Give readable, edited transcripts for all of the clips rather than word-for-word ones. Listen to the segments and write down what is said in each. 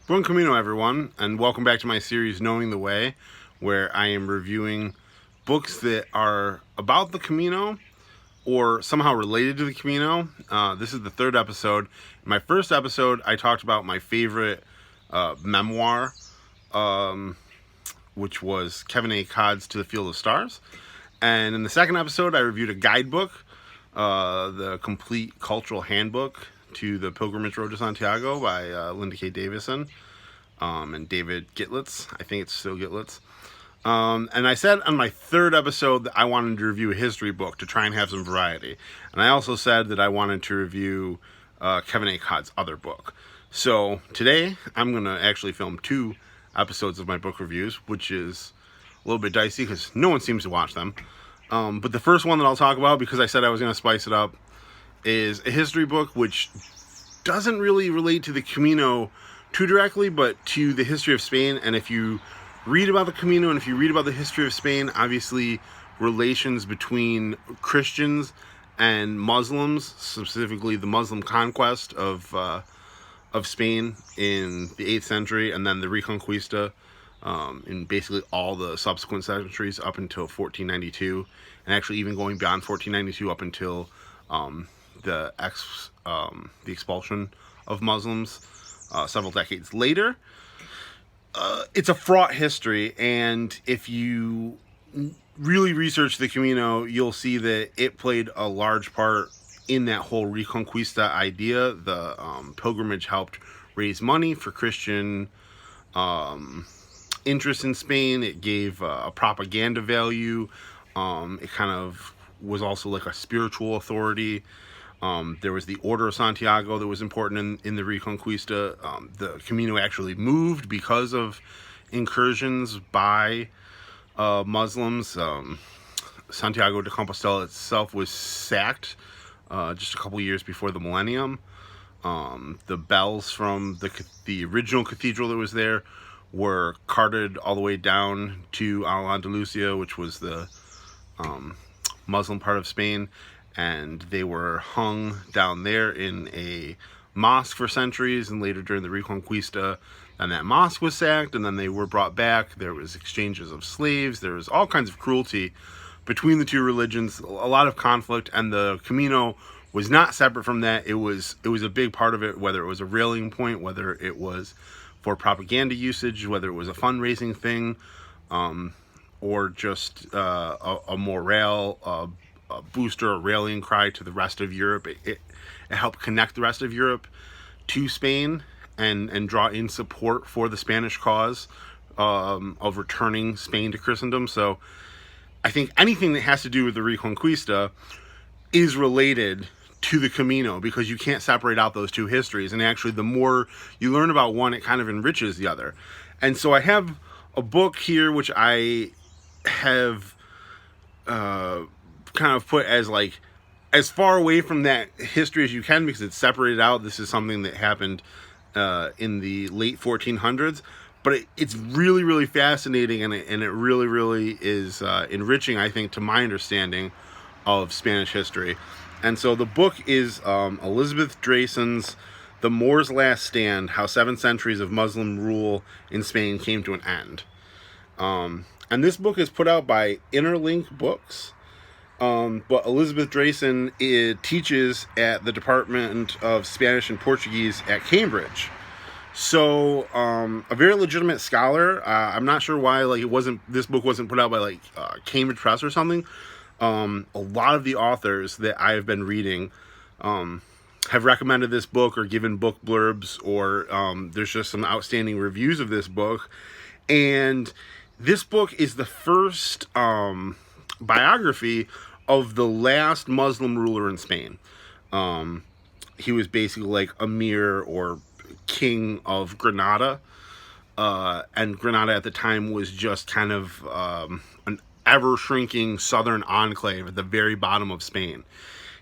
Buen Camino, everyone, and welcome back to my series Knowing the Way, where I am reviewing books that are about the Camino or somehow related to the Camino. This is the third episode. In my first episode, I talked about my favorite memoir, which was Kevin A. Codd's To the Field of Stars. And in the second episode, I reviewed a guidebook, the Complete Cultural Handbook to the Pilgrimage Road to Santiago by Linda K. Davison and David Gitlitz. I think it's still Gitlitz. And I said on my third episode that I wanted to review a history book to try and have some variety. And I also said that I wanted to review Kevin A. Codd's other book. So today I'm going to actually film two episodes of my book reviews, which is a little bit dicey because no one seems to watch them. But the first one that I'll talk about, because I said I was going to spice it up, is a history book which doesn't really relate to the Camino too directly, but to the history of Spain. And if you read about the Camino and if you read about the history of Spain, obviously relations between Christians and Muslims, specifically the Muslim conquest of Spain in the 8th century, and then the Reconquista in basically all the subsequent centuries up until 1492, and actually even going beyond 1492 up until the expulsion of Muslims several decades later. It's a fraught history, and if you really research the Camino, you'll see that it played a large part in that whole Reconquista idea. The pilgrimage helped raise money for Christian interest in Spain. It gave a propaganda value. It kind of was also like a spiritual authority. There was the Order of Santiago that was important in the Reconquista. The Camino actually moved because of incursions by Muslims. Santiago de Compostela itself was sacked just a couple years before the millennium. The bells from the original cathedral that was there were carted all the way down to Al-Andalusia, which was the Muslim part of Spain, and they were hung down there in a mosque for centuries, and later during the Reconquista, and that mosque was sacked, and then they were brought back. There was exchanges of slaves. There was all kinds of cruelty between the two religions, a lot of conflict, and the Camino was not separate from that. It was a big part of it, whether it was a rallying point, whether it was for propaganda usage, whether it was a fundraising thing, or just a morale, a booster, a rallying cry to the rest of Europe. It helped connect the rest of Europe to Spain and draw in support for the Spanish cause of returning Spain to Christendom. So I think anything that has to do with the Reconquista is related to the Camino, because you can't separate out those two histories. And actually, the more you learn about one, it kind of enriches the other. And so I have a book here which I have kind of put as like as far away from that history as you can, because it's separated out. This is something that happened in the late 1400s, but it's really, really fascinating, and it really, really is enriching, I think, to my understanding of Spanish history. And so the book is Elizabeth Drayson's The Moor's Last Stand: How 7 Centuries of Muslim Rule in Spain Came to an End. And this book is put out by Interlink Books. But Elizabeth Drayson teaches at the Department of Spanish and Portuguese at Cambridge. So a very legitimate scholar. I'm not sure why this book wasn't put out by Cambridge Press or something. A lot of the authors that I have been reading have recommended this book or given book blurbs, or there's just some outstanding reviews of this book. And this book is the first biography of the last Muslim ruler in Spain. He was basically like emir or king of Granada. And Granada at the time was just kind of an ever-shrinking southern enclave at the very bottom of Spain.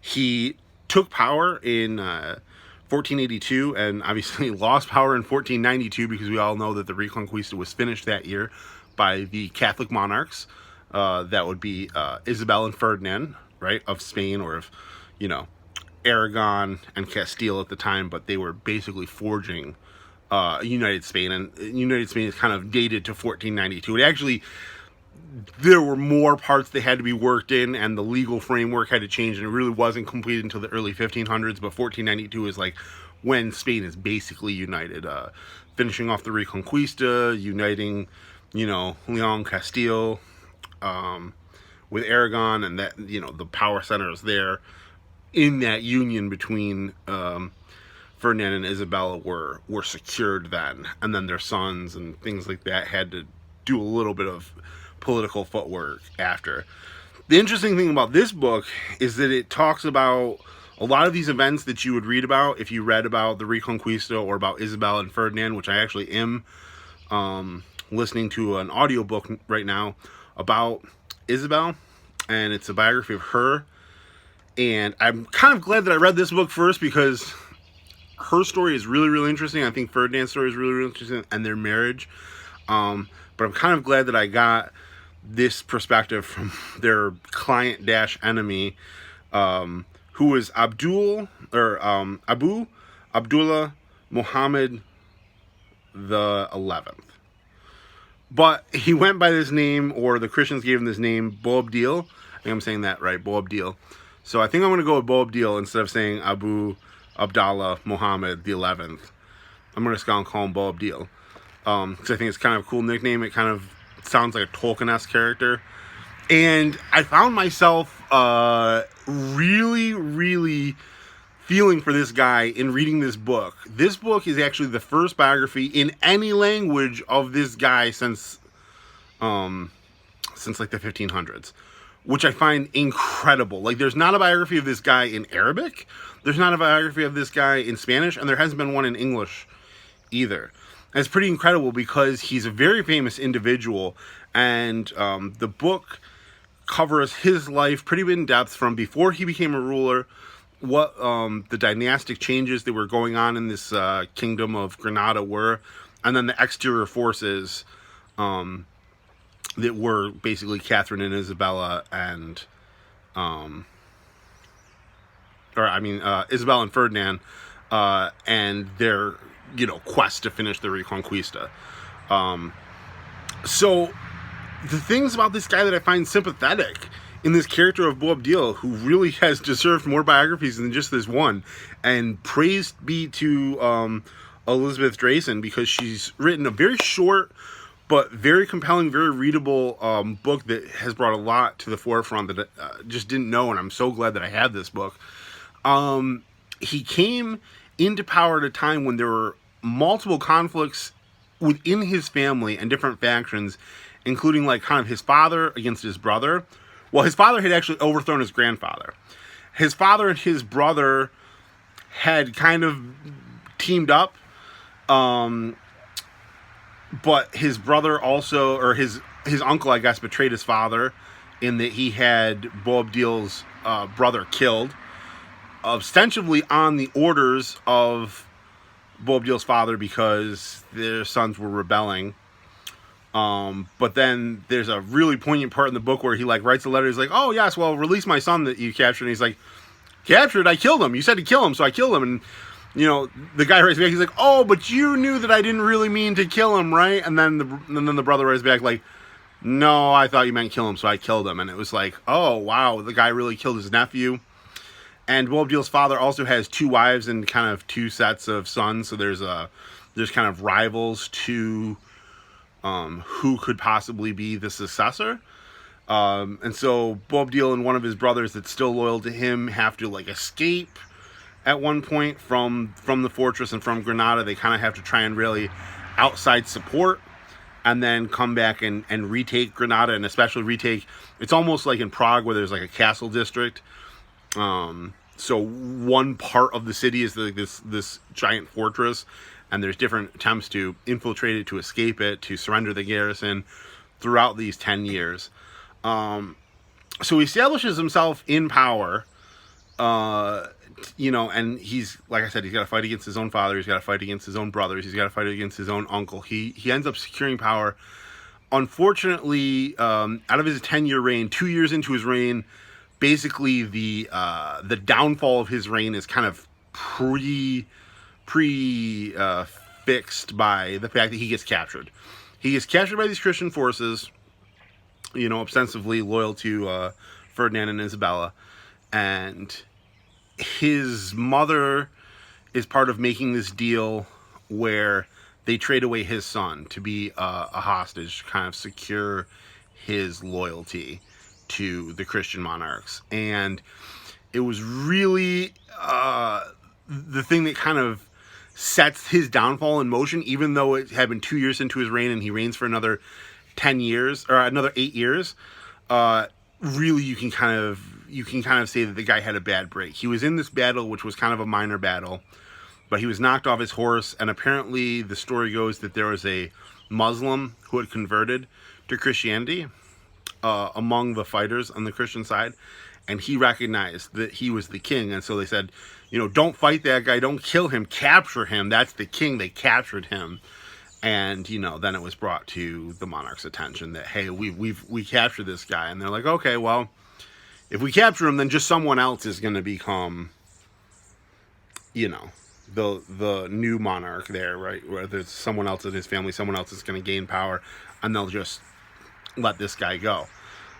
He took power in 1482 and obviously lost power in 1492, because we all know that the Reconquista was finished that year by the Catholic monarchs. That would be Isabel and Ferdinand, right, of Spain, or of, Aragon and Castile at the time, but they were basically forging united Spain, and united Spain is kind of dated to 1492. It actually, there were more parts that had to be worked in, and the legal framework had to change, and it really wasn't completed until the early 1500s. But 1492 is like when Spain is basically united, finishing off the Reconquista, uniting, Leon, Castile, with Aragon, and that, the power centers there in that union between Ferdinand and Isabella were secured then, and then their sons and things like that had to do a little bit of political footwork after. The interesting thing about this book is that it talks about a lot of these events that you would read about if you read about the Reconquista or about Isabella and Ferdinand, which I actually am listening to an audiobook right now about Isabel, and it's a biography of her. And I'm kind of glad that I read this book first, because her story is really, really interesting. I think Ferdinand's story is really, really interesting, and their marriage. But I'm kind of glad that I got this perspective from their client-enemy, who was Abu Abdullah Muhammad the 11th. But he went by this name, or the Christians gave him this name, Boabdil. I think I'm saying that right, Boabdil. So I think I'm going to go with Boabdil instead of saying Abu Abdallah Muhammad the 11th. I'm going to call him Boabdil, because I think it's kind of a cool nickname. It kind of sounds like a Tolkien-esque character. And I found myself really, really feeling for this guy in reading this book. This book is actually the first biography in any language of this guy since like the 1500s, which I find incredible. Like, there's not a biography of this guy in Arabic, there's not a biography of this guy in Spanish, and there hasn't been one in English either. And it's pretty incredible because he's a very famous individual, and the book covers his life pretty in depth, from before he became a ruler, what the dynastic changes that were going on in this kingdom of Granada were, and then the exterior forces that were basically Catherine and Isabella and Isabella and Ferdinand, and their quest to finish the Reconquista. So the things about this guy that I find sympathetic in this character of Boabdil, who really has deserved more biographies than just this one, and praise be to Elizabeth Drayson, because she's written a very short but very compelling, very readable book that has brought a lot to the forefront that I just didn't know, and I'm so glad that I had this book. He came into power at a time when there were multiple conflicts within his family and different factions, including like kind of his father against his brother. Well, his father had actually overthrown his grandfather. His father and his brother had kind of teamed up, but his brother also, or his uncle, I guess, betrayed his father in that he had Boabdil's brother killed, ostensibly on the orders of Boabdil's father, because their sons were rebelling. But then there's a really poignant part in the book where he like writes a letter. He's like, "Oh yes, well, release my son that you captured." And he's like, "Captured? I killed him. You said to kill him, so I killed him." And the guy writes back. He's like, "Oh, but you knew that I didn't really mean to kill him, right?" And then the brother writes back like, "No, I thought you meant kill him, so I killed him." And it was like, oh wow, the guy really killed his nephew. And Boabdil's father also has two wives and kind of two sets of sons. So there's kind of rivals to who could possibly be the successor. And so Boabdil and one of his brothers that's still loyal to him have to like escape at one point from the fortress and from Granada. They kind of have to try and really outside support, and then come back and retake Granada, and especially retake, it's almost like in Prague where there's like a castle district. So one part of the city is like this giant fortress, and there's different attempts to infiltrate it, to escape it, to surrender the garrison throughout these 10 years. So he establishes himself in power, and he's, like I said, he's got to fight against his own father, he's got to fight against his own brothers, he's got to fight against his own uncle. He ends up securing power. Unfortunately, out of his 10-year reign, 2 years into his reign, basically the downfall of his reign is kind of pre-finished, fixed by the fact that he gets captured. He gets captured by these Christian forces, ostensibly loyal to Ferdinand and Isabella. And his mother is part of making this deal where they trade away his son to be a hostage, to kind of secure his loyalty to the Christian monarchs. And it was really the thing that kind of sets his downfall in motion, even though it had been 2 years into his reign and he reigns for another 10 years or another 8 years. Really, you can kind of say that the guy had a bad break. He was in this battle, which was kind of a minor battle, but he was knocked off his horse, and apparently the story goes that there was a Muslim who had converted to Christianity among the fighters on the Christian side, and he recognized that he was the king, and so they said, don't fight that guy, don't kill him, capture him, that's the king. They captured him. And, then it was brought to the monarch's attention that, hey, we captured this guy. And they're like, okay, well, if we capture him, then just someone else is going to become, the new monarch there, right? Whether it's someone else in his family, someone else is going to gain power, and they'll just let this guy go.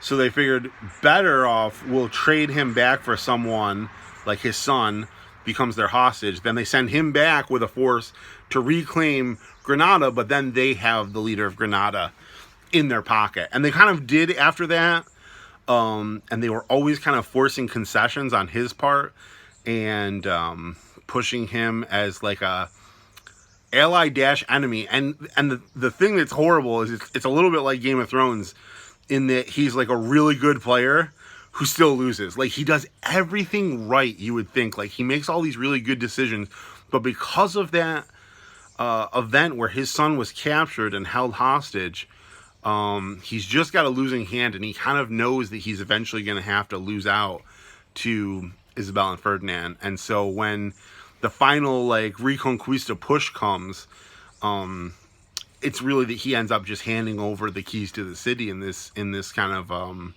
So they figured, better off, we'll trade him back for someone like his son becomes their hostage. Then they send him back with a force to reclaim Granada, but then they have the leader of Granada in their pocket. And they kind of did after that. And they were always kind of forcing concessions on his part and pushing him as like a ally-enemy. And the thing that's horrible is it's a little bit like Game of Thrones in that he's like a really good player who still loses. Like, he does everything right, you would think. Like, he makes all these really good decisions, but because of that event where his son was captured and held hostage, he's just got a losing hand, and he kind of knows that he's eventually going to have to lose out to Isabella and Ferdinand. And so when the final Reconquista push comes, it's really that he ends up just handing over the keys to the city in this kind of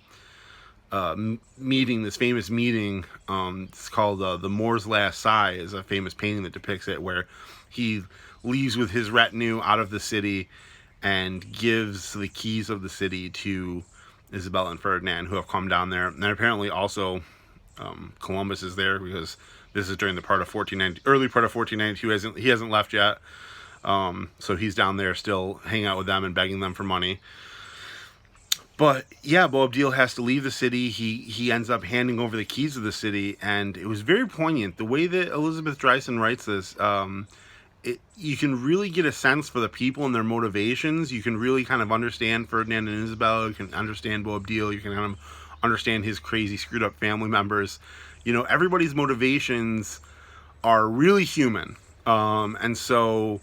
meeting, this famous meeting. It's called the Moor's Last Sigh, is a famous painting that depicts it, where he leaves with his retinue out of the city and gives the keys of the city to Isabella and Ferdinand, who have come down there. And apparently also Columbus is there, because this is during the early part of 1492. He hasn't left yet. So he's down there still hanging out with them and begging them for money. But yeah, Boabdil has to leave the city. He ends up handing over the keys of the city, and it was very poignant. The way that Elizabeth Drayson writes this, you can really get a sense for the people and their motivations. You can really kind of understand Ferdinand and Isabella. You can understand Boabdil. You can kind of understand his crazy, screwed up family members. Everybody's motivations are really human. And so,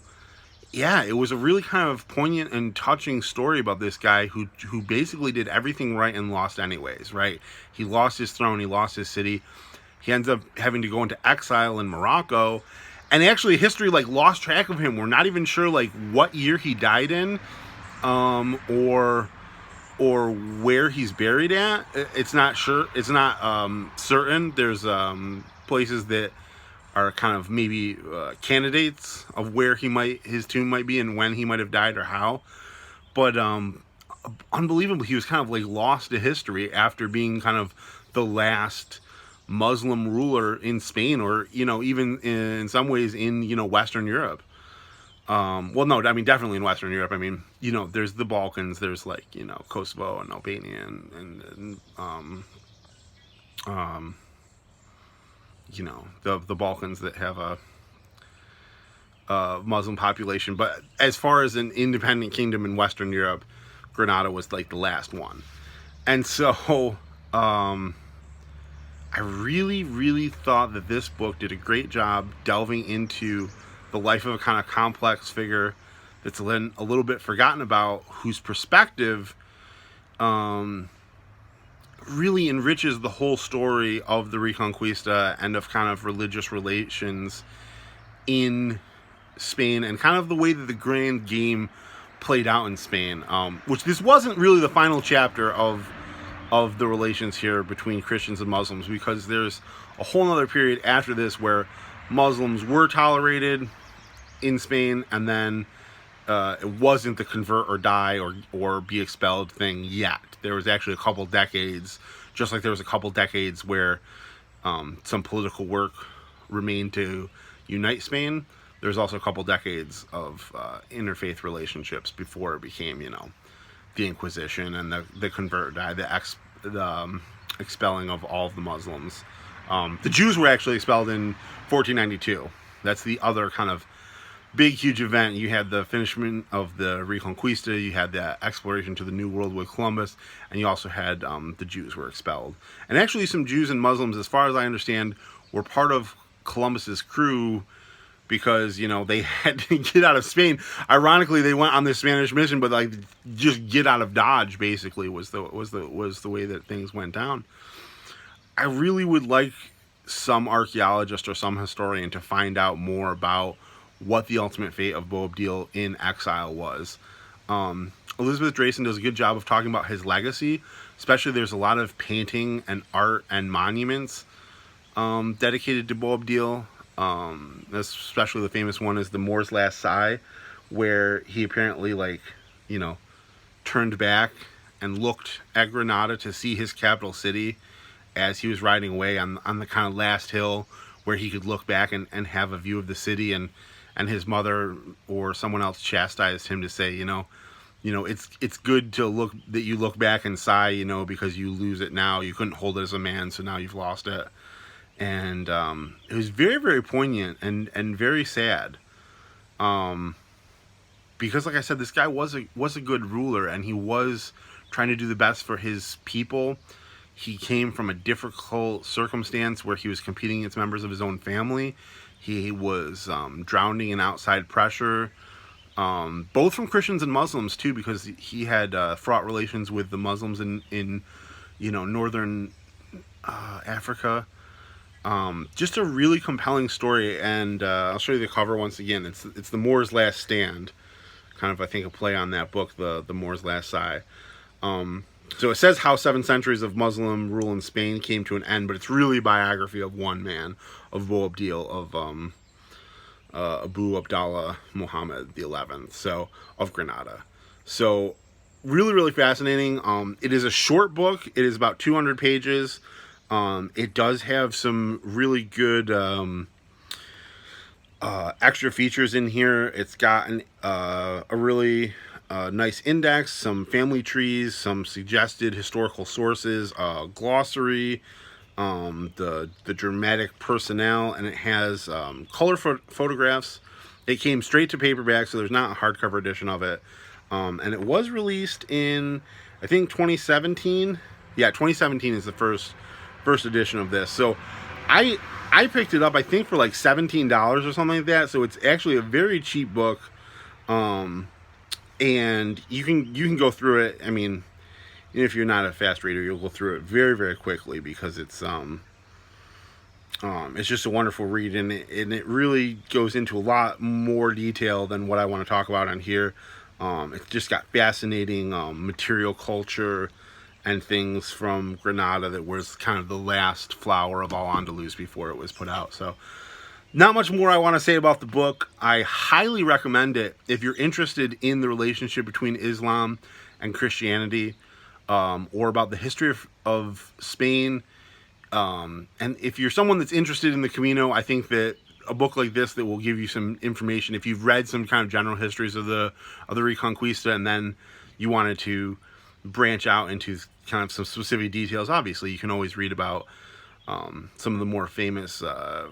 yeah, it was a really kind of poignant and touching story about this guy who basically did everything right and lost anyways, right? He lost his throne. He lost his city. He ends up having to go into exile in Morocco. And actually, history lost track of him. We're not even sure what year he died in, or where he's buried at. It's not sure. It's not certain. There's places that are kind of maybe candidates of where his tomb might be and when he might have died or how. But unbelievably, he was kind of lost to history after being kind of the last Muslim ruler in Spain, or even in some ways in Western Europe. Well, no, I mean definitely in Western Europe. I mean, there's the Balkans, there's Kosovo and Albania and the Balkans that have a Muslim population. But as far as an independent kingdom in Western Europe, Granada was the last one. And so I really, really thought that this book did a great job delving into the life of a kind of complex figure that's a little bit forgotten about, whose perspective really enriches the whole story of the Reconquista and of kind of religious relations in Spain, and kind of the way that the grand game played out in Spain, which this wasn't really the final chapter of the relations here between Christians and Muslims, because there's a whole other period after this where Muslims were tolerated in Spain, and then it wasn't the convert or die or be expelled thing yet. There was actually a couple decades, just like there was a couple decades where some political work remained to unite Spain. There's also a couple decades of interfaith relationships before it became, the Inquisition and the convert die, the expelling of all of the Muslims. The Jews were actually expelled in 1492. That's the other kind of big, huge event. You had the finishment of the Reconquista, you had the exploration to the New World with Columbus, and you also had the Jews were expelled. And actually some Jews and Muslims, as far as I understand, were part of Columbus's crew because, they had to get out of Spain. Ironically, they went on this Spanish mission, but like just get out of Dodge basically was the way that things went down. I really would like some archaeologist or some historian to find out more about what the ultimate fate of Boabdil in exile was. Elizabeth Drayson does a good job of talking about his legacy, especially there's a lot of painting and art and monuments dedicated to Boabdil. Especially the famous one is the Moor's Last Sigh, where he apparently turned back and looked at Granada to see his capital city as he was riding away on the kind of last hill where he could look back and have a view of the city, and his mother or someone else chastised him to say, it's good to look back and sigh, because you lose it now. You couldn't hold it as a man, so now you've lost it. And it was very, very poignant and very sad. Because like I said, this guy was a good ruler, and he was trying to do the best for his people. He came from a difficult circumstance where he was competing against members of his own family. He was drowning in outside pressure, both from Christians and Muslims too, because he had fraught relations with the Muslims in northern Africa. Just a really compelling story, and I'll show you the cover once again. It's the Moor's Last Stand, kind of I think a play on that book, the Moor's Last Sigh. So it says how 7 centuries of Muslim rule in Spain came to an end, but it's really a biography of one man, of Boabdil, of Abu Abdallah Muhammad XI, so of Granada. So really, really fascinating. It is a short book. It is about 200 pages. It does have some really good extra features in here. It's got a really nice index, some family trees, some suggested historical sources, glossary, the dramatic personnel, and it has color photographs. It came straight to paperback, so there's not a hardcover edition of it. And it was released in, I think, 2017. Yeah, 2017 is the first edition of this. So I picked it up, I think, for like $17 or something like that. So it's actually a very cheap book. And you can go through it. I mean, if you're not a fast reader, you'll go through it very, very quickly, because it's just a wonderful read, and it really goes into a lot more detail than what I want to talk about on here. It's just got fascinating material culture and things from Granada that was kind of the last flower of Al-Andalus before it was put out. So not much more I want to say about the book. I highly recommend it if you're interested in the relationship between Islam and Christianity, or about the history of Spain. And if you're someone that's interested in the Camino, I think that a book like this that will give you some information, if you've read some kind of general histories of the Reconquista, and then you wanted to branch out into kind of some specific details, obviously you can always read about some of the more famous the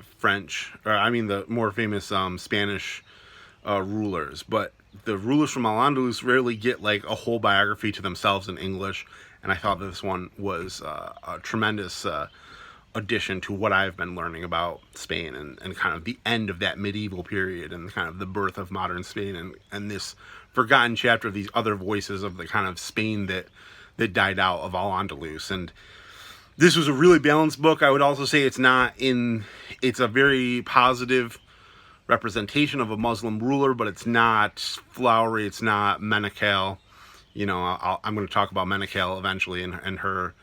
more famous Spanish rulers. But the rulers from Al-Andalus rarely get like a whole biography to themselves in English, and I thought this one was a tremendous addition to what I've been learning about Spain and kind of the end of that medieval period and kind of the birth of modern Spain and this forgotten chapter of these other voices of the kind of Spain that died out of Al-Andalus. And this was a really balanced book. I would also say it's a very positive representation of a Muslim ruler, but it's not flowery. It's not Menachel. I'm going to talk about Menachel eventually and her,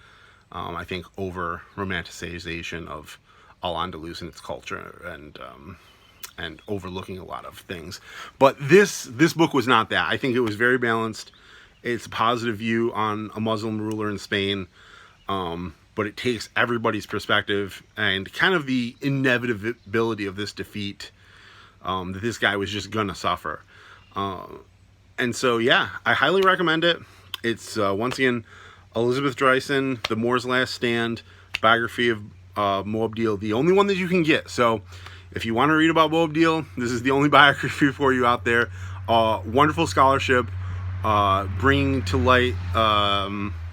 I think, over romanticization of Al-Andalus and its culture and overlooking a lot of things. But this book was not that. I think it was very balanced. It's a positive view on a Muslim ruler in Spain, but it takes everybody's perspective and kind of the inevitability of this defeat, that this guy was just gonna suffer. And so, yeah, I highly recommend it. It's, once again, Elizabeth Drayson, The Moor's Last Stand, biography of Boabdil, the only one that you can get. So if you want to read about Boabdil, this is the only biography for you out there. Wonderful scholarship, bringing to light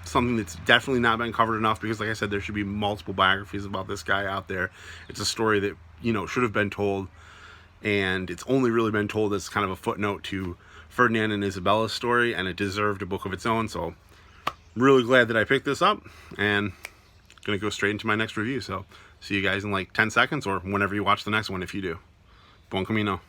something that's definitely not been covered enough, because like I said, there should be multiple biographies about this guy out there. It's a story that, you know, should have been told, and it's only really been told as kind of a footnote to Ferdinand and Isabella's story, and it deserved a book of its own. So really glad that I picked this up, and gonna go straight into my next review. So see you guys in like 10 seconds, or whenever you watch the next one if you do. Buon camino.